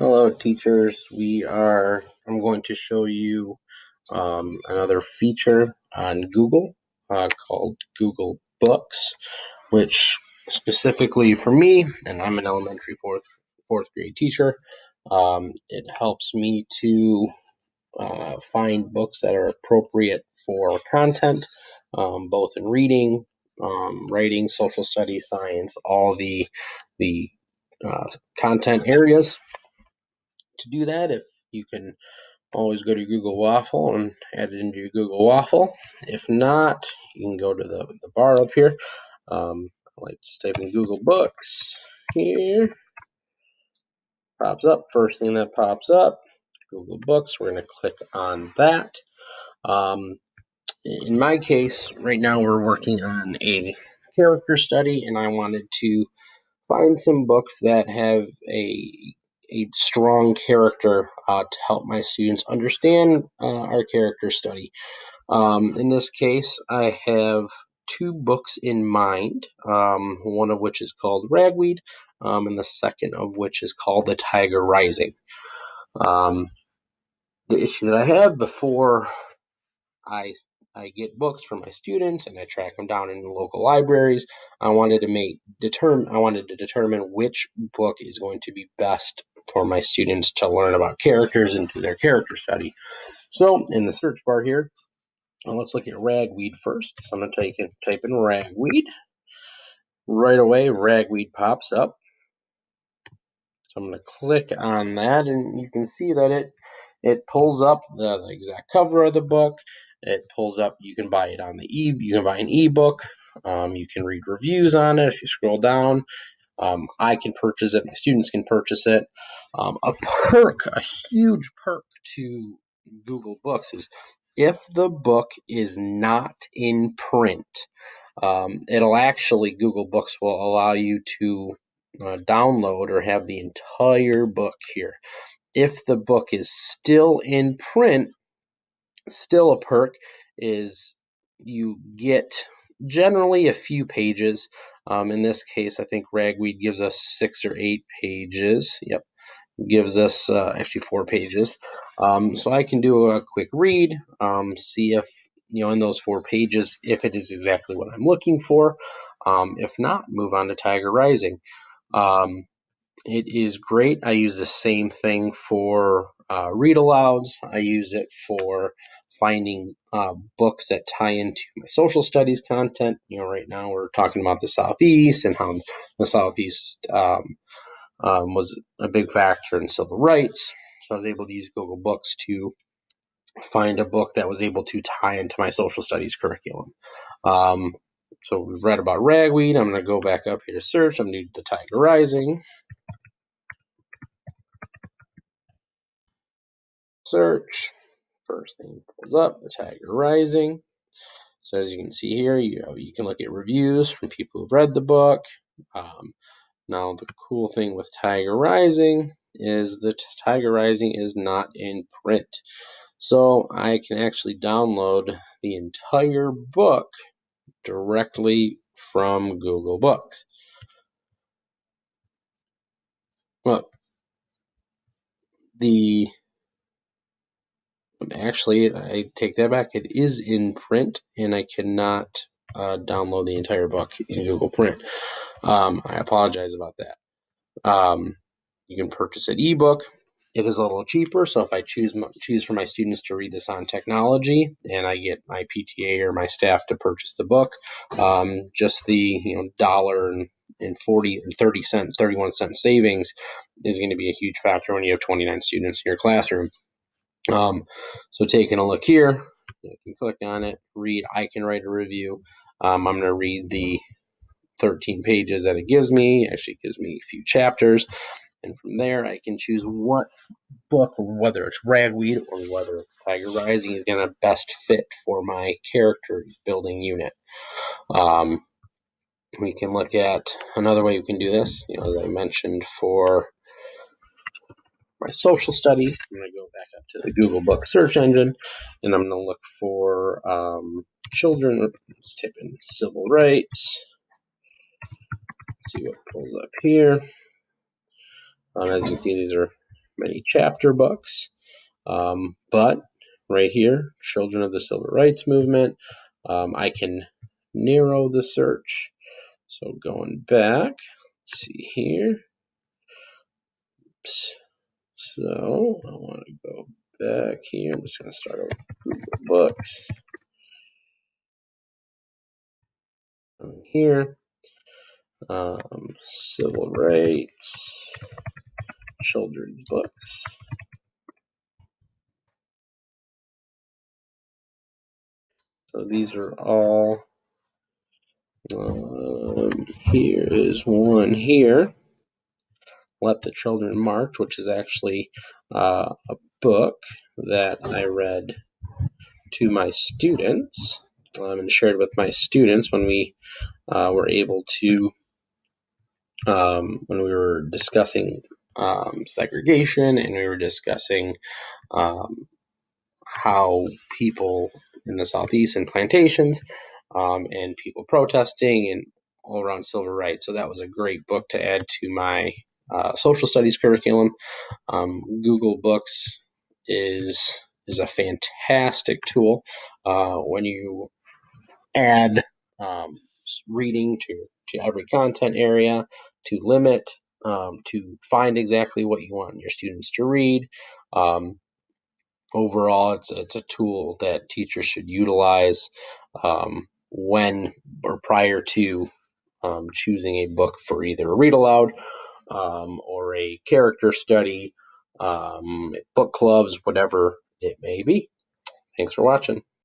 Hello, teachers. I'm going to show you another feature on Google called Google Books, which specifically for me, and I'm an elementary fourth grade teacher, it helps me to find books that are appropriate for content, both in reading, writing, social studies, science, all the content areas. To do that, if you can always go to Google Waffle and add it into your Google Waffle. If not, you can go to the bar up here. I like to type in Google Books here. Pops up. First thing that pops up, Google Books. We're going to click on that. In my case, right now we're working on a character study, and I wanted to find some books that have a strong character to help my students understand our character study. In this case, I have two books in mind, one of which is called Ragweed, and the second of which is called The Tiger Rising. The issue that I have before I get books from my students and I track them down in the local libraries, I wanted to determine which book is going to be best for my students to learn about characters and do their character study. So in the search bar here, let's look at Ragweed first. So I'm going to type in Ragweed. Right away, Ragweed pops up. So I'm going to click on that, and you can see that it pulls up the exact cover of the book. It pulls up. You can buy it on you can buy an ebook. You can read reviews on it if you scroll down. I can purchase it. My students can purchase it. A huge perk to Google Books is if the book is not in print, Google Books will allow you to download or have the entire book here. If the book is still in print, still a perk is you get generally a few pages. In this case, I think Ragweed gives us 6 or 8 pages. Yep, gives us actually 4 pages. So I can do a quick read, see if, in those 4 pages, if it is exactly what I'm looking for. If not, move on to Tiger Rising. It is great. I use the same thing for read alouds. I use it for finding books that tie into my social studies content. Right now we're talking about the Southeast and how the Southeast was a big factor in civil rights. So I was able to use Google Books to find a book that was able to tie into my social studies curriculum. So we've read about Ragweed. I'm going to go back up here to search. I'm going to do The Tiger Rising. Search. First thing pulls up, The Tiger Rising. So as you can see here, you can look at reviews from people who've read the book. Now the cool thing with Tiger Rising is that Tiger Rising is not in print. So I can actually download the entire book directly from Google Books. Look, actually, I take that back. It is in print, and I cannot download the entire book in Google Print. I apologize about that. You can purchase an ebook. It is a little cheaper, so if I choose for my students to read this on technology, and I get my PTA or my staff to purchase the book, just the $1.31 savings is going to be a huge factor when you have 29 students in your classroom. So taking a look here, you can click on it, read. I can write a review. I'm going to read the 13 pages that it gives me. Actually, it gives me a few chapters. And from there, I can choose what book, whether it's Ragweed or whether it's Tiger Rising, is going to best fit for my character building unit. We can look at another way we can do this, as I mentioned, for my social studies. I'm going to go back up to the Google Book search engine, and I'm going to look for children. Let's type in civil rights. See what pulls up here. As you can see, these are many chapter books. But right here, Children of the Civil Rights Movement, I can narrow the search. So going back, let's see here. Oops. So I want to go back here. I'm just going to start over Google Books. Here, civil rights, children's books. So these are all. Here is one here. Let the Children March, which is actually a book that I read to my students and shared with my students when we were able to, when we were discussing segregation, and we were discussing how people in the Southeast and plantations and people protesting and all around civil rights. So that was a great book to add to my social studies curriculum. Google Books is a fantastic tool when you add reading to every content area, to limit, to find exactly what you want your students to read. Overall, it's a tool that teachers should utilize when or prior to choosing a book for either a read aloud or a character study, book clubs, whatever it may be. Thanks for watching.